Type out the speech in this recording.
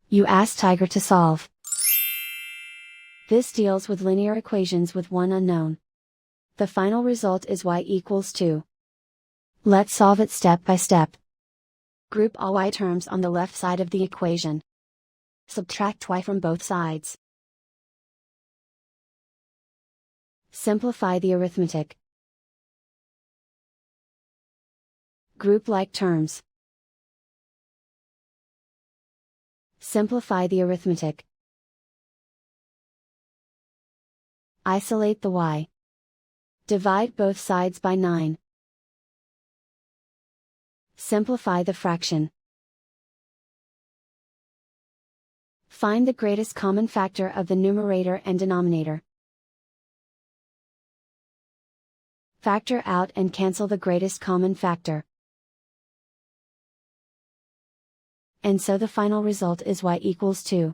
You ask Tiger to solve. This deals with linear equations with one unknown. The final result is y equals 2. Let's solve it step by step. Group all y terms on the left side of the equation. Subtract y from both sides. Simplify the arithmetic. Group like terms. Simplify the arithmetic. Isolate the y. Divide both sides by 9. Simplify the fraction. Find the greatest common factor of the numerator and denominator. Factor out and cancel the greatest common factor. And so the final result is y equals 2.